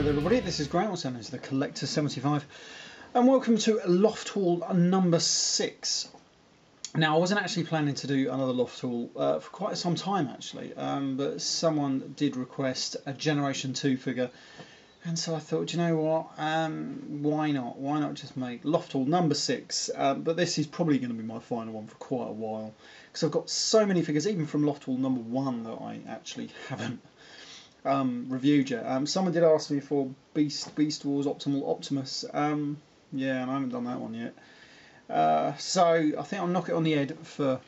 there everybody, this is Grant, also known as the Collector 75, and welcome to Loft Haul number 6. Now I wasn't actually planning to do another Loft Haul for quite some time actually, but someone did request a Generation 2 figure, and so I thought, you know what, why not just make Loft Haul number 6, but this is probably going to be my final one for quite a while, because I've got so many figures, even from Loft Haul number 1, that I actually haven't reviewed yet. Someone did ask me for Beast Wars Optimal Optimus. Yeah, and I haven't done that one yet. So I think I'll knock it on the head for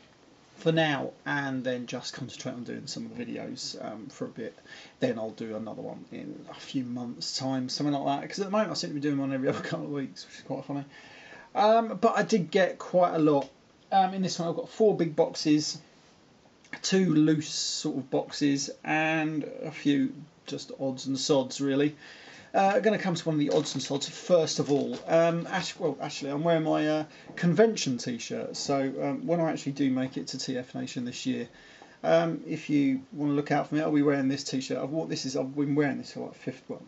now, and then just concentrate on doing some of the videos for a bit. Then I'll do another one in a few months' time, something like that. Because at the moment I seem to be doing one every other couple of weeks, which is quite funny. But I did get quite a lot. In this one I've got 4 big boxes, 2 loose sort of boxes, and a few just odds and sods really. I'm going to come to one of the odds and sods first of all. Actually I'm wearing my convention t-shirt, so when I actually do make it to TF Nation this year, if you want to look out for me, I'll be wearing this t-shirt. I've been wearing this for like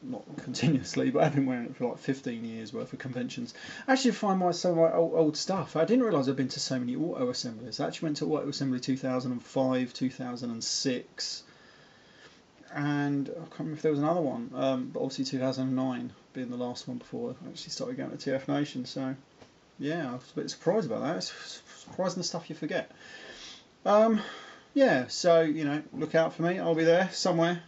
not continuously, but I've been wearing it for like 15 years worth of conventions. I actually find some of my old stuff. I didn't realise I'd been to so many auto assemblies. I actually went to Auto Assembly 2005, 2006, and I can't remember if there was another one, but obviously 2009 being the last one before I actually started going to TF Nation. So yeah, I was a bit surprised about that. It's surprising the stuff you forget. Yeah, so, you know, look out for me. I'll be there somewhere.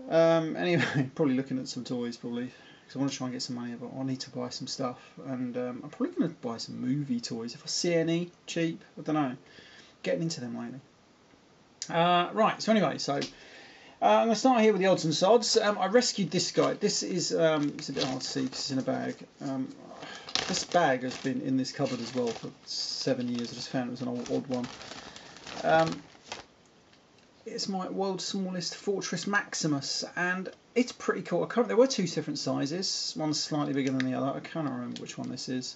Anyway, probably looking at some toys, probably, because I want to try and get some money, but I need to buy some stuff, and I'm probably going to buy some movie toys if I see any cheap. I don't know, getting into them lately. Right, so anyway, so I'm going to start here with the odds and sods. I rescued this guy. This is it's a bit hard to see because it's in a bag. This bag has been in this cupboard as well for 7 years. I just found it was an odd one. It's my world's smallest Fortress Maximus, and it's pretty cool. There were 2 different sizes. One's slightly bigger than the other. I can't remember which one this is,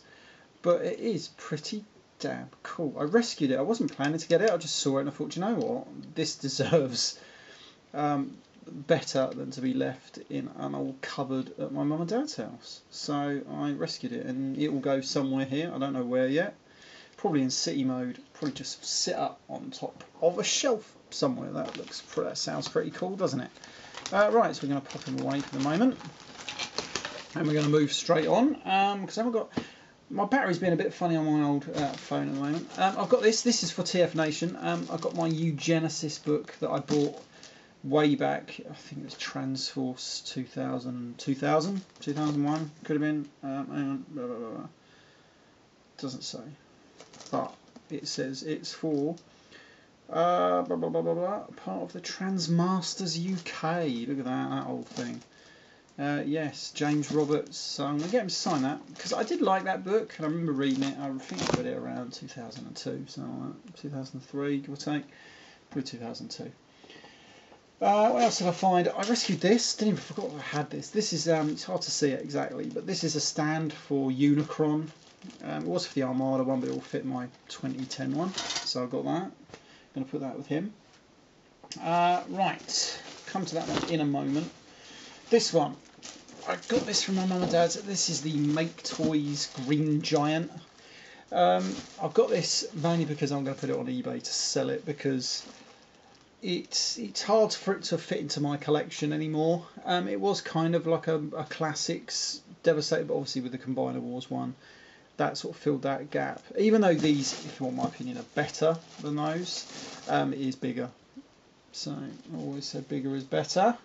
but it is pretty damn cool. I rescued it. I wasn't planning to get it. I just saw it and I thought, you know what, this deserves better than to be left in an old cupboard at my mum and dad's house. So I rescued it, and it will go somewhere here. I don't know where yet. Probably in city mode. Probably just sit up on top of a shelf somewhere. That sounds pretty cool, doesn't it? Right, so we're going to pop him away for the moment, and we're going to move straight on, because I haven't got. My battery's been a bit funny on my old phone at the moment. I've got this. This is for TF Nation. I've got my Eugenesis book that I bought way back. I think it was Transforce 2001. Could have been. Hang on. Blah, blah, blah. Doesn't say, but it says it's for blah, blah, blah, blah, blah, part of the Transmasters UK. Look at that old thing. Yes, James Roberts. So I'm going to get him to sign that, because I did like that book, and I remember reading it. I think I read it around 2002, something like that. 2003, give or take. Probably 2002. What else did I find? I rescued this. Didn't even forget I had this. This is it's hard to see it exactly, but this is a stand for Unicron. It was for the Armada one, but it will fit my 2010 one, so I've got that. I'm going to put that with him. Right, come to that one in a moment. This one, I got this from my mum and dad's. This is the Make Toys Green Giant. I've got this mainly because I'm going to put it on eBay to sell it, because it's hard for it to fit into my collection anymore. It was kind of like a classics Devastator, but obviously with the Combiner Wars one, that sort of filled that gap. Even though these, if you want my opinion, are better than those, it is bigger. So I always said bigger is better.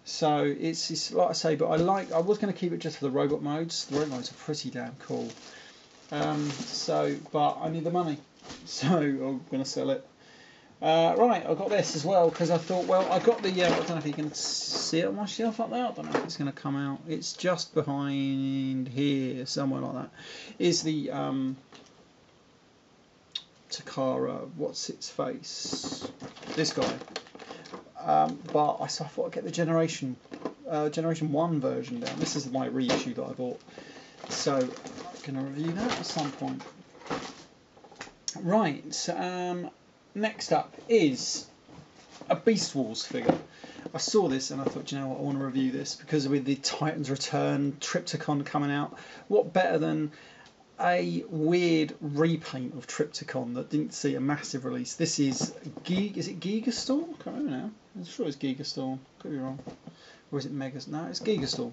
So it's like I say, but I was going to keep it just for the robot modes. The robot modes are pretty damn cool. But I need the money, so I'm going to sell it. Right, I've got this as well, because I thought, well, I got the, I don't know if you can see it on my shelf up there, I don't know if it's going to come out, it's just behind here, somewhere like that, is the Takara, what's its face, this guy, but I thought I'd get the Generation 1 version down. This is my reissue that I bought, so I'm going to review that at some point. Right, next up is a Beast Wars figure. I saw this and I thought, you know what, I want to review this, because with the Titans Return Triptychon coming out, what better than a weird repaint of Triptychon that didn't see a massive release. This is is it Gigastorm? I can't remember now. I'm sure it's Gigastorm. Could be wrong. Or is it Megas? No, it's Gigastorm.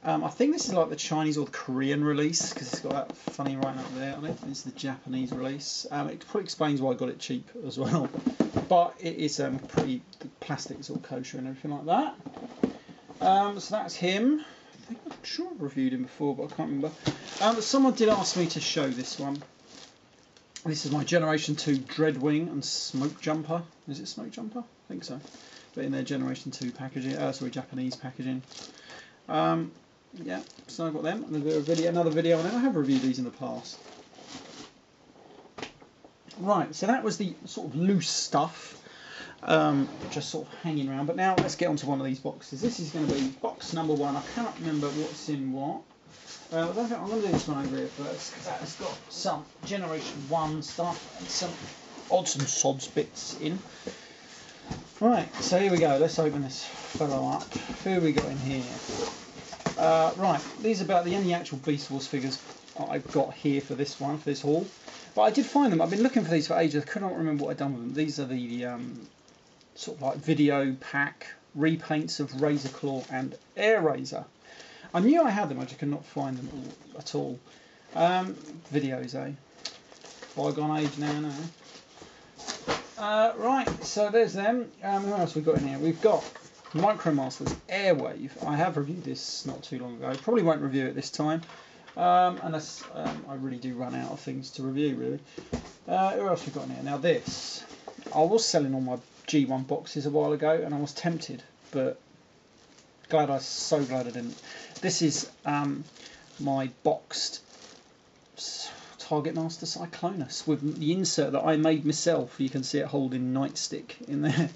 I think this is like the Chinese or the Korean release, because it's got that funny writing up there on it. This is the Japanese release. It probably explains why I got it cheap as well. But it is pretty, the plastic is all kosher and everything like that. So that's him. I'm sure I've reviewed him before, but I can't remember. Someone did ask me to show this one. This is my Generation 2 Dreadwing and Smoke Jumper. Is it Smoke Jumper? I think so. But in their Generation 2 packaging, Japanese packaging. Yeah, so I've got them. I'm going to do another video on it. I have reviewed these in the past. Right, so that was the sort of loose stuff. Just sort of hanging around. But now let's get onto one of these boxes. This is going to be box number 1. I cannot remember what's in what. I don't think I'm going to do this one over here first, because that has got some Generation 1 stuff and some odds and sods bits in. Right, so here we go. Let's open this fellow up. Who have we got in here? Right, these are about the only actual Beast Wars figures I've got here for this one, for this haul. But I did find them. I've been looking for these for ages. I could not remember what I'd done with them. These are the sort of like video pack repaints of Razor Claw and Air Razor. I knew I had them, I just could not find them at all. Videos, eh? Bygone age now, no. Right, so there's them. Who else have we got in here? We've got Micromasters Airwave. I have reviewed this not too long ago. Probably won't review it this time, unless I really do run out of things to review, really. Who else have we got in here? Now this, I was selling all my G1 boxes a while ago, and I was tempted, but so glad I didn't. This is my boxed Target Master Cyclonus with the insert that I made myself. You can see it holding Nightstick in there.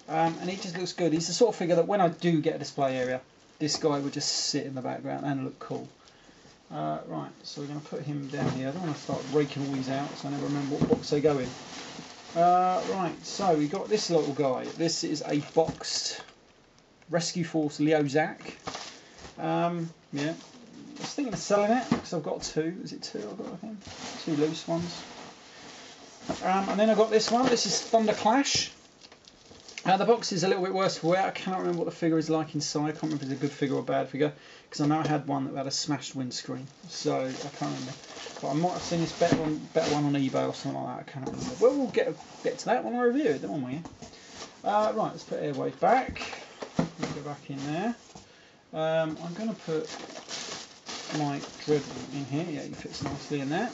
And it just looks good. He's the sort of figure that when I do get a display area, this guy would just sit in the background and look cool. Right, so we're going to put him down here. I don't want to start raking all these out, so I never remember what box they go in. Right, so we've got this little guy. This is a boxed Rescue Force Leo Zack. Yeah, I was thinking of selling it because I've got 2. Is it 2 I've got, I think? 2 loose ones. And then I've got this one. This is Thunder Clash. The box is a little bit worse for wear. I cannot remember what the figure is like inside. I can't remember if it's a good figure or a bad figure, because I know I had one that had a smashed windscreen, so I can't remember. But I might have seen this better one on eBay or something like that. I cannot remember. Well, we'll get to that when I review it, don't we? Right, let's put Airwave back. We'll go back in there. I'm going to put my Dreadwing in here. Yeah, he fits nicely in there.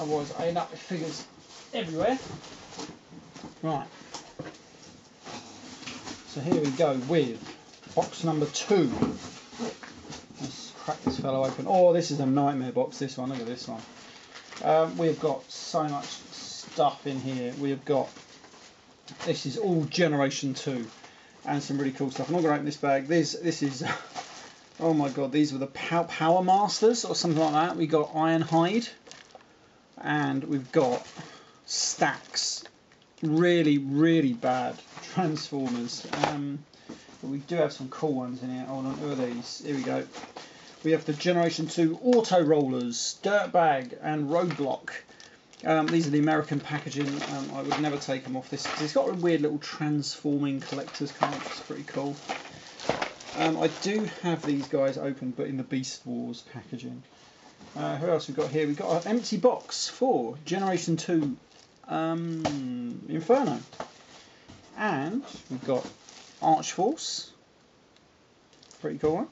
Otherwise, I end up with figures everywhere. Right. So here we go with box number 2. Let's crack this fellow open. Oh, this is a nightmare box, this one. Look at this one. We've got so much stuff in here. We've got, this is all Generation 2 and some really cool stuff. I'm not going to open this bag. This is, oh my god, these were the Power Masters or something like that. We got Ironhide and we've got stacks. Really, really bad Transformers. But we do have some cool ones in here. Hold on, who are these? Here we go. We have the Generation 2 Auto Rollers, Dirtbag and Roadblock. These are the American packaging. I would never take them off this because it's got a weird little transforming collector's card. It's pretty cool. I do have these guys open, but in the Beast Wars packaging. Who else we've got here? We've got an empty box for Generation 2 Inferno. And we've got Archforce. Pretty cool one.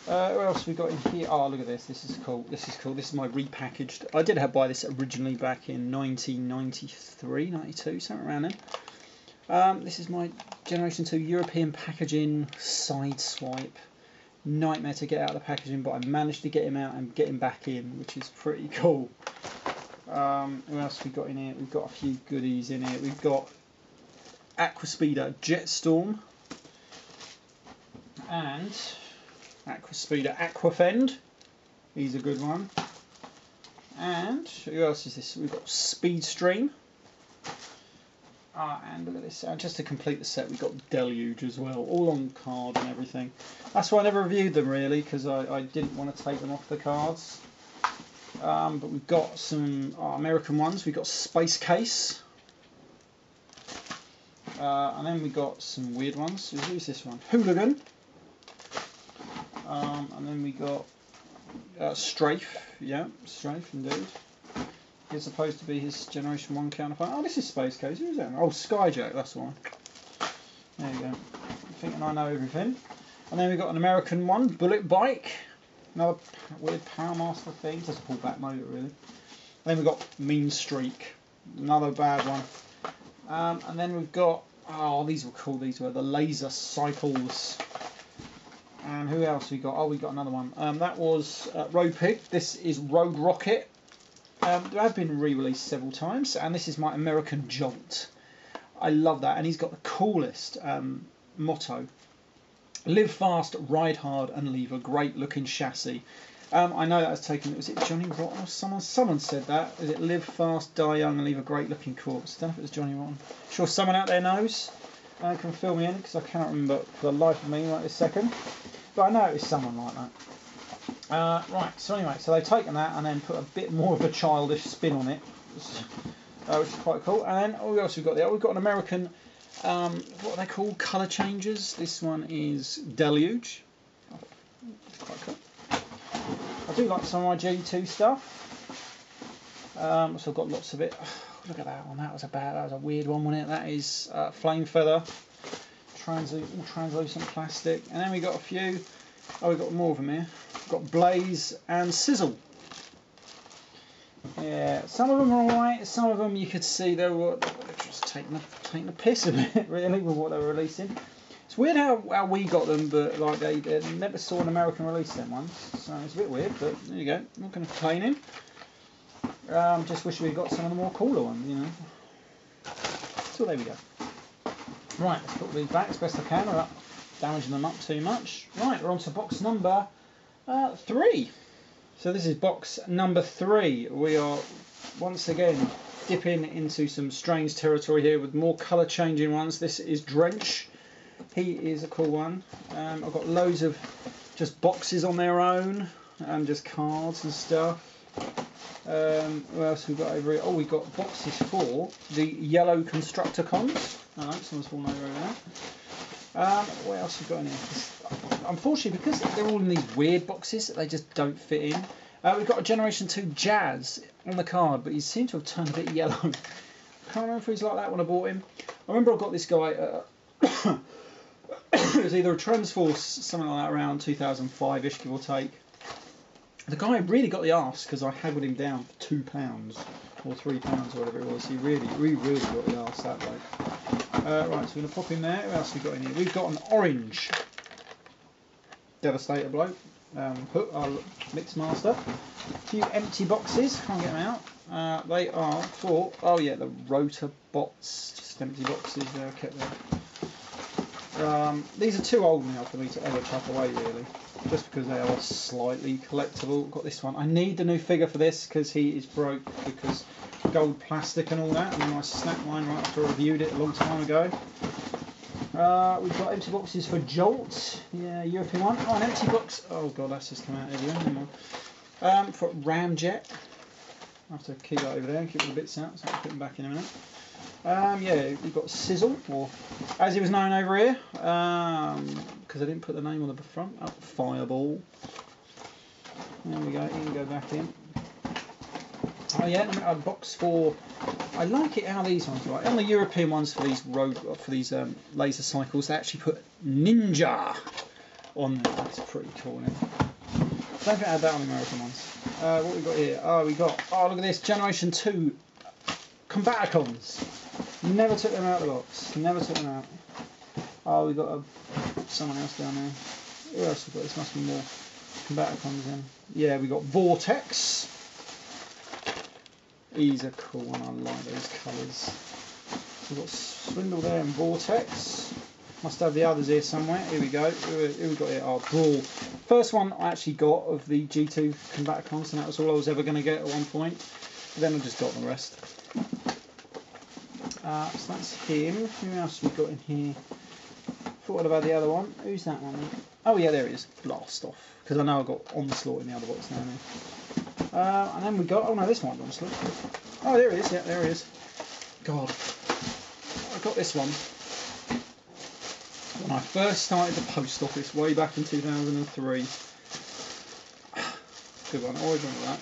What else have we got in here? Oh, look at this. This is cool. This is cool. This is my repackaged. I did buy this originally back in 1993, 92, something around then. This is my Generation 2 European packaging side swipe. Nightmare to get out of the packaging, but I managed to get him out and get him back in, which is pretty cool. Who else have we got in here? We've got a few goodies in here. We've got Aquaspeeder Jetstorm and Aquaspeeder Aquafend. He's a good one. And who else is this? We've got Speedstream. And look at this. Just to complete the set, we've got Deluge as well, all on card and everything. That's why I never reviewed them really, because I didn't want to take them off the cards. But we've got some American ones. We've got Space Case. And then we got some weird ones. Who's this one? Hooligan. And then we got Strafe. Yeah, Strafe indeed. He's supposed to be his Generation 1 counterpart. Oh, this is Space Case. Who's that? Oh, Skyjack, that's the one. There you go. I'm thinking I know everything. And then we've got an American one, Bullet Bike. Another weird Power Master thing. Just a pullback motor, really. Then we've got Mean Streak. Another bad one. And then we've got, these were cool. These were the Laser Cycles. And who else we got? Oh, we got another one. That was Road Pig. This is Road Rocket. They have been re-released several times, and this is my American Jolt. I love that, and he's got the coolest motto: "Live fast, ride hard, and leave a great-looking chassis." I know that was taken. Was it Johnny Rotten or someone? Someone said that. Is it "Live fast, die young, and leave a great-looking corpse"? I don't know if it was Johnny Rotten. Sure, someone out there knows. Can fill me in because I cannot remember for the life of me right this second. But I know it was someone like that. Right, so anyway, so they've taken that and then put a bit more of a childish spin on it, which is quite cool. And then, what else we've got there? We've got an American, what are they called? Colour changes. This one is Deluge. It's quite cool. I do like some of my G2 stuff. So I've got lots of it. Look at that one. That was a weird one, wasn't it? That is Flame Feather, all translucent plastic. And then we got a few. Oh, we've got more of them here. We've got Blaze and Sizzle. Yeah, some of them are alright. Some of them you could see they were just taking the piss a bit, really, with what they were releasing. It's weird how we got them, but like they never saw an American release them ones, so it's a bit weird. But there you go. I'm not going to complain in. Just wish we got some of the more cooler ones, you know. So there we go. Right, let's put these back as best I can without damaging them up too much. Right, we're on to box number 3. So this is box number 3. We are once again dipping into some strange territory here with more colour changing ones. This is Drench. He is a cool one. I've got loads of just boxes on their own and just cards and stuff. What else have we got over here? Oh, we've got boxes for the yellow Constructicons. Oh, someone's fallen over there. What else have we got in here? Unfortunately, because they're all in these weird boxes, they just don't fit in. We've got a Generation 2 Jazz on the card, but he seems to have turned a bit yellow. I can't remember if he's like that when I bought him. I remember I got this guy, it was either a Transforce, something like that, around 2005-ish, give or take. The guy really got the arse because I haggled him down for £2 or £3 or whatever it was. He really got the arse that way. Right, so we're going to pop in there. What else have we got in here? We've got an orange Devastator bloke, Hook, our Mix Master. A few empty boxes, can't get them out. They are for, oh yeah, the Rotor Bots, just empty boxes there, I kept them. These are too old now for me to ever chuck away, really, just because they are slightly collectible. Got this one. I need the new figure for this because he is broke because gold plastic and all that, and then I snapped mine right after I reviewed it a long time ago. We've got empty boxes for Jolt, yeah, European one. Oh, an empty box. Oh god, that's just come out everywhere. For Ramjet. I have to keep that over there and keep all the bits out, so I'll put them back in a minute. Yeah, we've got Sizzle, or as he was known over here, because I didn't put the name on the front. Oh, Fireball. There we go. You can go back in. Oh yeah, a box for. I like it how these ones are. Right. On the European ones for these laser cycles, they actually put Ninja on there. That's pretty cool. Isn't it? I don't think I had that on the American ones. What we got here? Oh, we got. Oh, look at this Generation 2 Combaticons. Never took them out of the box. Never took them out. Oh, we got someone else down there. Who else we got? This must be more Combaticons in. Yeah, we got Vortex. He's a cool one. I like those colours. So we've got Swindle there and Vortex. Must have the others here somewhere. Here we go. Who we got here? Oh, Brawl. First one I actually got of the G2 Combaticons, and that was all I was ever going to get at one point. But then I just got the rest. So that's him. Who else have we got in here? Thought about the other one. Who's that one? Oh yeah, there he is. Blast off. Because I know I've got Onslaught in the other box now. And then we got. Oh no, this might be Onslaught. Oh, there he is. Yeah, there he is. God, I got this one when I first started the post office way back in 2003. Good one. I always remember that.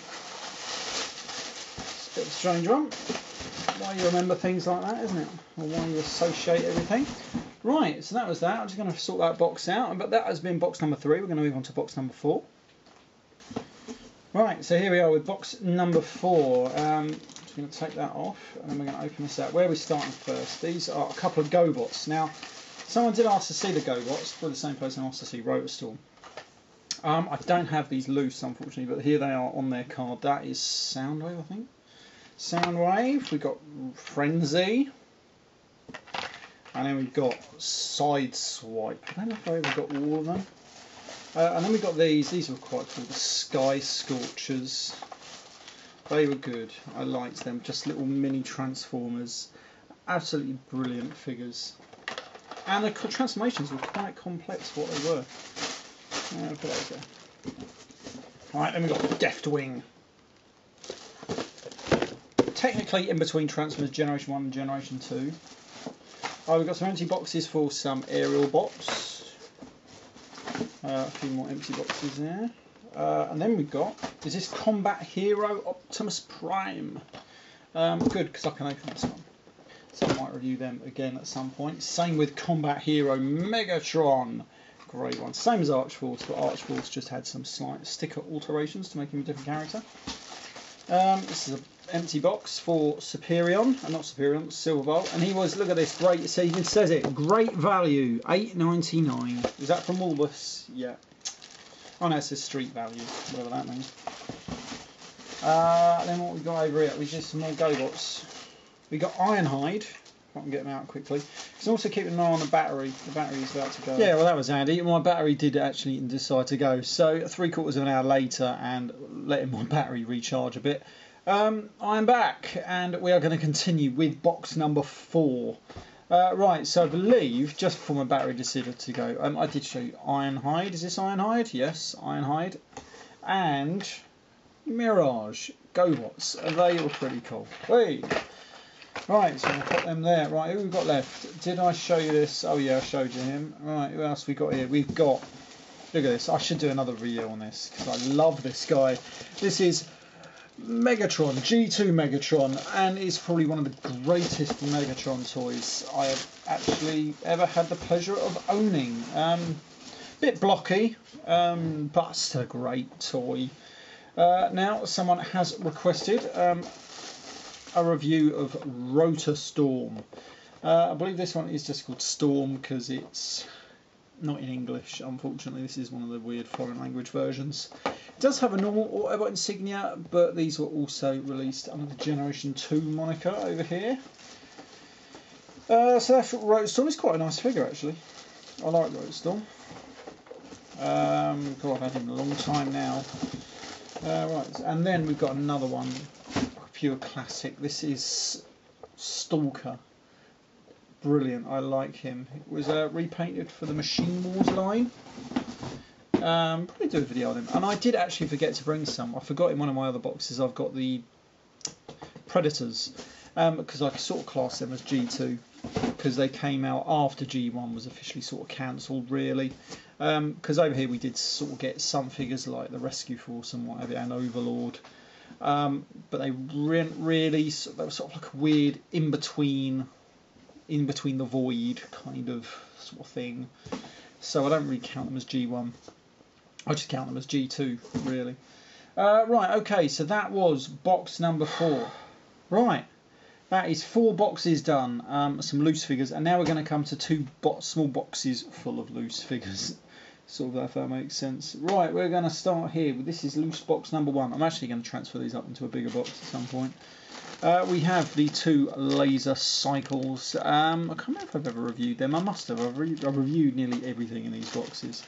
It's a bit of a strange one. Why you remember things like that, isn't it? Or why you associate everything. Right, so that was that. I'm just going to sort that box out. But that has been box number 3. We're going to move on to box number 4. Right, so here we are with box number 4. Just going to take that off, and then we're going to open this out. Where are we starting first? These are a couple of GoBots. Now, someone did ask to see the GoBots. Probably the same person asked to see Rotorstorm. I don't have these loose, unfortunately, but here they are on their card. That is Soundwave, I think. Soundwave. We've got Frenzy. And then we've got Sideswipe. I don't know if I ever got all of them. And then we've got these. These were quite cool. The Sky Scorchers. They were good. I liked them. Just little mini Transformers. Absolutely brilliant figures. And the transformations were quite complex, what they were. Put those there. Right, then we've got Deathwing. Technically in between Transformers Generation 1 and Generation 2. Oh, we've got some empty boxes for some aerial bots. A few more empty boxes there. And then we've got, is this Combat Hero Optimus Prime? Good, because I can open this one. So I might review them again at some point. Same with Combat Hero Megatron. Great one. Same as Archforce, but Archforce just had some slight sticker alterations to make him a different character. This is an empty box for Superion, not Superion, Silverbolt, and he was, look at this, great, so even says it, great value, $8.99. Is that from Woolworths? Yeah. Oh no, it says street value, whatever that means. Then what we got over here, we just some more GoBots. We got Ironhide. If I can get them out quickly. Because also keep an eye on the battery. The battery is about to go. Yeah, well that was handy. My battery did actually decide to go. So 3/4 of an hour later, and letting my battery recharge a bit. I'm back, and we are going to continue with box number 4. Right, so I believe just before my battery decided to go, I did show you Ironhide. Is this Ironhide? Yes, Ironhide. And Mirage GoBots. They were pretty cool. Hey. Right, so I'll put them there. Right, who have we got left? Did I show you this? Oh yeah, I showed you him. Right, who else we got here? We've got, look at this. I should do another video on this because I love this guy. This is Megatron, G2 Megatron, and is probably one of the greatest Megatron toys I have actually ever had the pleasure of owning. Bit blocky, but still a great toy. Now, someone has requested a review of Rotorstorm. I believe this one is just called Storm because it's not in English, unfortunately. This is one of the weird foreign language versions. It does have a normal Autobot insignia, but these were also released under the Generation 2 moniker over here. So that's Rotorstorm. It's quite a nice figure, actually. I like Rotorstorm. God, I've had him a long time now. Right, and then we've got another one. Pure classic. This is Stalker. Brilliant. I like him. It was repainted for the Machine Wars line. Probably do a video on him. And I did actually forget to bring some. I forgot in one of my other boxes I've got the Predators, because I sort of class them as G2 because they came out after G1 was officially sort of cancelled, really. Because over here we did sort of get some figures like the Rescue Force and whatever, and Overlord. But they weren't really, they were sort of like a weird in between the void kind of sort of thing. So I don't really count them as G1. I just count them as G2, really. Right, okay, so that was box number 4. Right, that is 4 boxes done, some loose figures, and now we're going to come to 2 small boxes full of loose figures. Sort of, if that makes sense. Right, we're going to start here. This is loose box number 1. I'm actually going to transfer these up into a bigger box at some point. We have the 2 laser cycles. I can't remember if I've ever reviewed them. I must have. I've reviewed nearly everything in these boxes.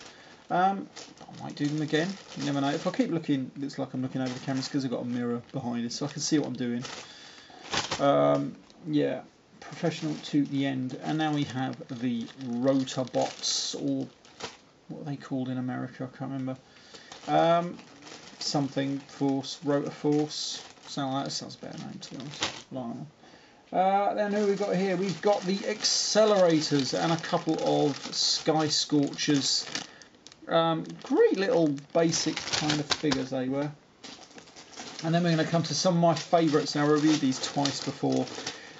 I might do them again. You never know. If I keep looking, it looks like I'm looking over the cameras because I've got a mirror behind it, so I can see what I'm doing. Yeah. professional to the end. And now we have the rotor bots, or what are they called in America? I can't remember. Something force, rotor force, something like that. Sounds a better name, to be honest. Then who we've got here? We've got the accelerators and a couple of sky scorchers. Great little basic kind of figures they were. And then we're going to come to some of my favourites. Now, I reviewed these twice before.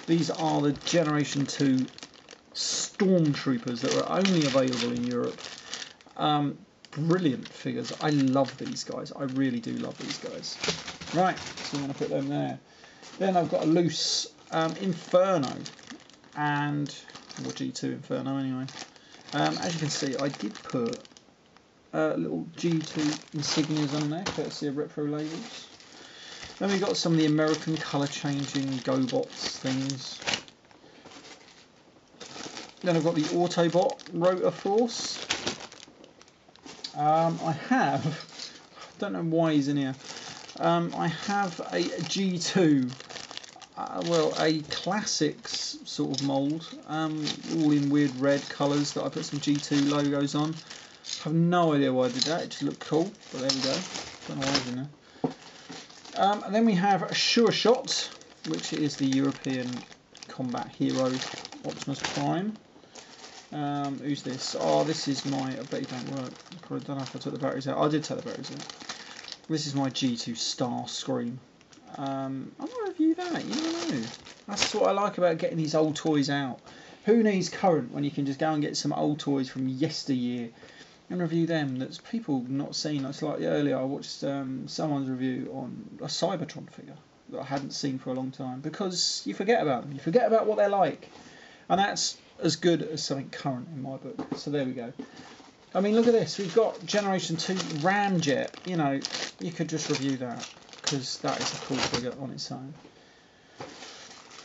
These are the Generation 2 Stormtroopers that are only available in Europe. Brilliant figures. I love these guys. I really do love these guys. Right, so I'm going to put them there. Then I've got a loose Inferno, or G2 Inferno anyway. As you can see, I did put little G2 insignias on there, courtesy of Retro Labels. Then we've got some of the American colour changing GoBots things. Then I've got the Autobot Rotor Force. I don't know why he's in here. I have a G2, well, a classics sort of mould, all in weird red colours that I put some G2 logos on. I have no idea why I did that, it just looked cool, but there we go. Don't know why it's in there. And then we have a Sure Shot, which is the European combat hero Optimus Prime. Who's this? Oh, this is my. I bet it don't work. I probably don't know if I took the batteries out. I did take the batteries out. This is my G2 Starscream. I'm gonna review that. You never know. That's what I like about getting these old toys out. Who needs current when you can just go and get some old toys from yesteryear and review them? That's people not seen. It's like earlier I watched someone's review on a Cybertron figure that I hadn't seen for a long time, because you forget about them. You forget about what they're like, and that's as good as something current in my book. So there we go. I mean, look at this. We've got Generation 2 Ramjet. You know, you could just review that, because that is a cool figure on its own.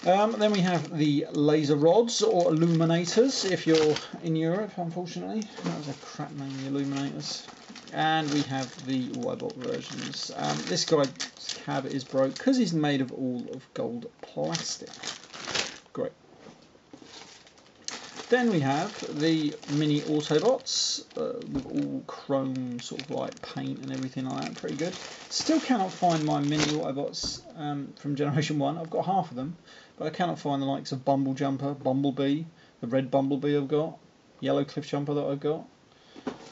Then we have the laser rods, or illuminators, if you're in Europe, unfortunately. That was a crap name, the illuminators. And we have the Wybot versions. This guy's cab is broke because he's made of all of gold plastic. Great. Then we have the mini Autobots with all chrome sort of like paint and everything like that. Pretty good. Still cannot find my mini Autobots from Generation 1. I've got half of them, but I cannot find the likes of Bumblejumper, Bumblebee, the red Bumblebee I've got, yellow Cliffjumper that I've got.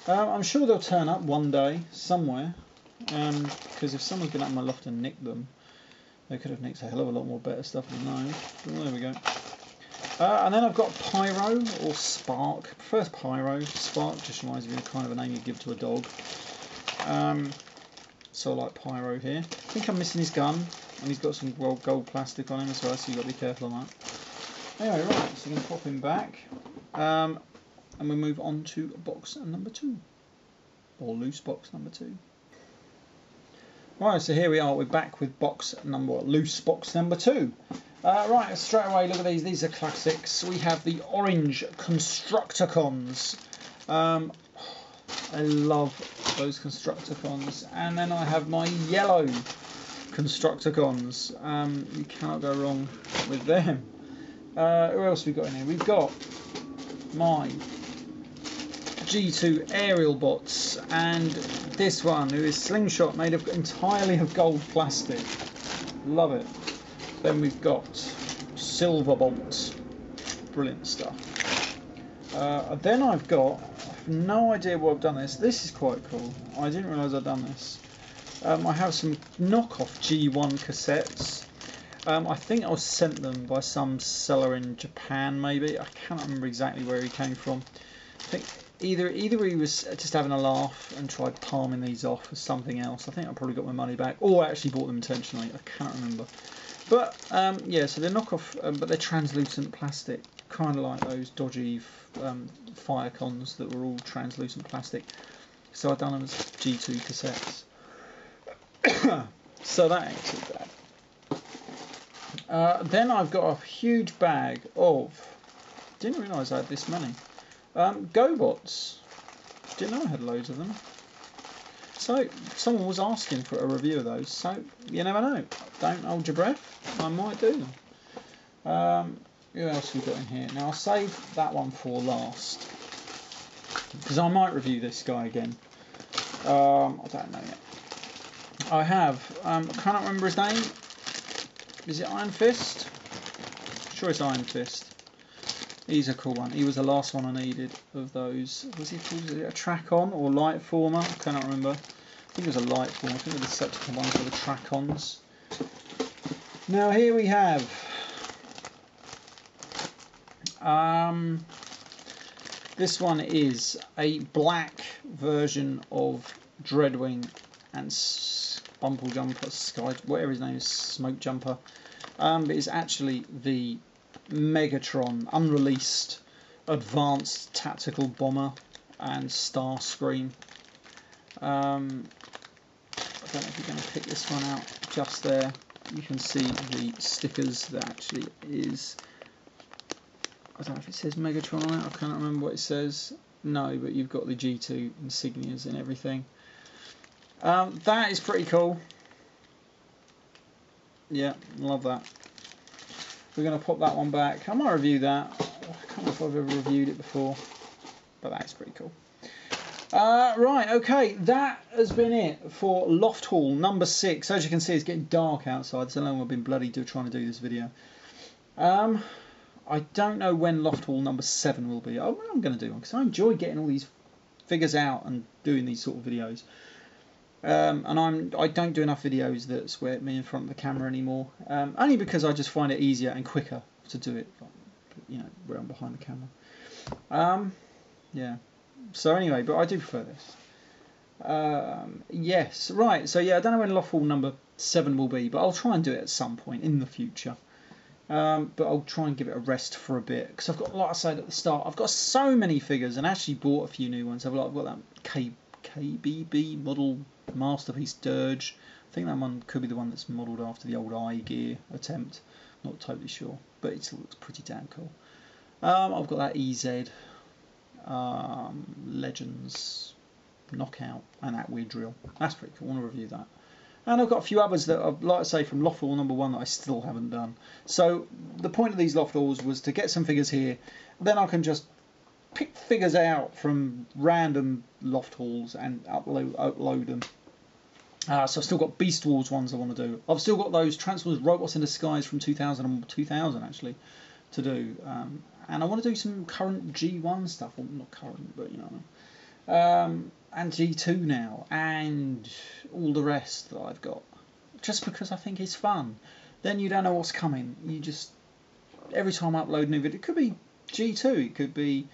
I'm sure they'll turn up one day somewhere, because if someone's been up in my loft and nicked them, they could have nicked a hell of a lot more better stuff than those. But there we go. And then I've got Pyro, or Spark. First Pyro. Spark just reminds me of kind of a name you give to a dog. So I like Pyro here. I think I'm missing his gun, and he's got some gold plastic on him as well, so you've got to be careful on that. Anyway, right, so I'm going to pop him back. And we move on to box number 2. Or loose box number 2. Right, so here we are. We're back with loose box number 2. Right, straight away, look at these. These are classics. We have the orange Constructicons. I love those Constructicons. And then I have my yellow Constructicons. You cannot go wrong with them. Who else have we got in here? We've got my G2 aerial bots, and this one, who is Slingshot, made entirely of gold plastic. Love it. Then we've got Silver Bolts. Brilliant stuff. Then I've got, I have no idea why I've done this. This is quite cool. I didn't realise I'd done this. I have some knockoff G1 cassettes. I think I was sent them by some seller in Japan, maybe. I cannot remember exactly where he came from. I think either he was just having a laugh and tried palming these off as something else. I think I probably got my money back, or I actually bought them intentionally. I can't remember. But yeah, so they're knockoff, but they're translucent plastic, kind of like those dodgy Firecons that were all translucent plastic. So I've done them as G2 cassettes. So that ain't too bad. Then I've got a huge bag of, didn't realise I had this many, GoBots. Didn't know I had loads of them. So someone was asking for a review of those, so you never know. Don't hold your breath. I might do them. Who Who else we got in here? Now I'll save that one for last, because I might review this guy again. I don't know yet. I have, I cannot remember his name. Is it Iron Fist? I'm sure it's Iron Fist. He's a cool one. He was the last one I needed of those. Was he called? Was it a Track-On or Light Former? I cannot remember. I think it was a Light Former. I think it was the Decepticon ones were the Track-Ons. Now here we have this one is a black version of Dreadwing and Bumble Jumper, Sky, whatever his name is, Smoke Jumper. But it's actually the Megatron unreleased advanced tactical bomber and Starscream. I don't know if you're going to pick this one out just there. You can see the stickers that actually is, I don't know if it says Megatron on it, I can't remember what it says. No, but you've got the G2 insignias and everything. That is pretty cool. Yeah, love that. We're going to pop that one back. I might review that. I can't know if I've ever reviewed it before, but that is pretty cool. Right, okay, that has been it for Loft Haul number 6. As you can see, it's getting dark outside, so long I've been bloody trying to do this video. I don't know when Loft Haul number 7 will be. I'm going to do one because I enjoy getting all these figures out and doing these sort of videos. And I don't do enough videos that's where me in front of the camera anymore. Only because I just find it easier and quicker to do it, you know, where I'm behind the camera. Yeah. So anyway, but I do prefer this. Yes, right. So yeah, I don't know when Loft Haul number 7 will be, but I'll try and do it at some point in the future. But I'll try and give it a rest for a bit because I've got, like I said at the start, I've got so many figures and actually bought a few new ones. I've got that KBB model Masterpiece Dirge. I think that one could be the one that's modelled after the old Eye Gear attempt. Not totally sure, but it looks pretty damn cool. I've got that EZ Legends Knockout and that Weird Drill. That's pretty cool. I want to review that. And I've got a few others that I'd like to say from Loft Haul number 1 that I still haven't done. So the point of these Loft Hauls was to get some figures here, then I can just pick figures out from random Loft Hauls and upload them. So I've still got Beast Wars ones I want to do. I've still got those Transformers Robots in Disguise from 2000 actually to do. And I want to do some current G1 stuff. Well, not current, but you know what I mean. And G2 now, and all the rest that I've got. Just because I think it's fun. Then you don't know what's coming. You just, every time I upload a new video, it could be G2, it could be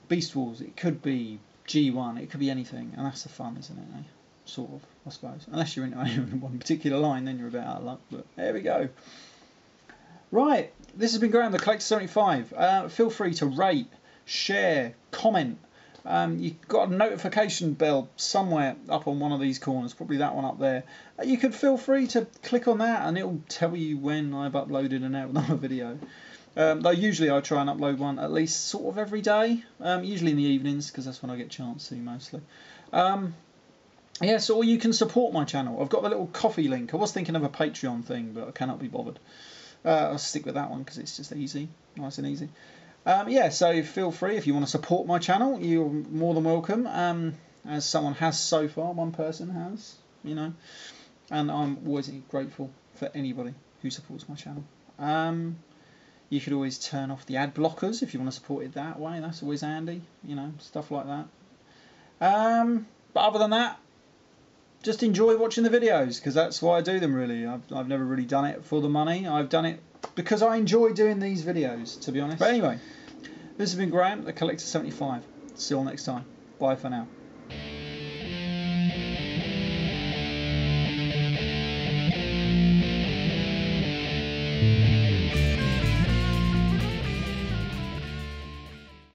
Beast Wars, it could be G1, it could be anything. And that's the fun, isn't it? Eh? Sort of, I suppose. Unless you're in one particular line, then you're a bit out of luck. But there we go. Right, this has been Graham, the Collector 75. Feel free to rate, share, comment. You've got a notification bell somewhere up on one of these corners, probably that one up there. You could feel free to click on that and it'll tell you when I've uploaded another video. Though usually I try and upload one at least sort of every day, usually in the evenings because that's when I get a chance to mostly. Yeah, so you can support my channel. I've got the little coffee link. I was thinking of a Patreon thing, but I cannot be bothered. I'll stick with that one because it's just easy, nice and easy. Yeah, so feel free if you want to support my channel. You're more than welcome. As someone has so far, one person has, you know, and I'm always grateful for anybody who supports my channel. You could always turn off the ad blockers if you want to support it that way. That's always handy, you know, stuff like that. But other than that, just enjoy watching the videos because that's why I do them. Really, I've never really done it for the money. I've done it because I enjoy doing these videos, to be honest. But anyway, this has been Graham, the Collector 75. See you all next time. Bye for now.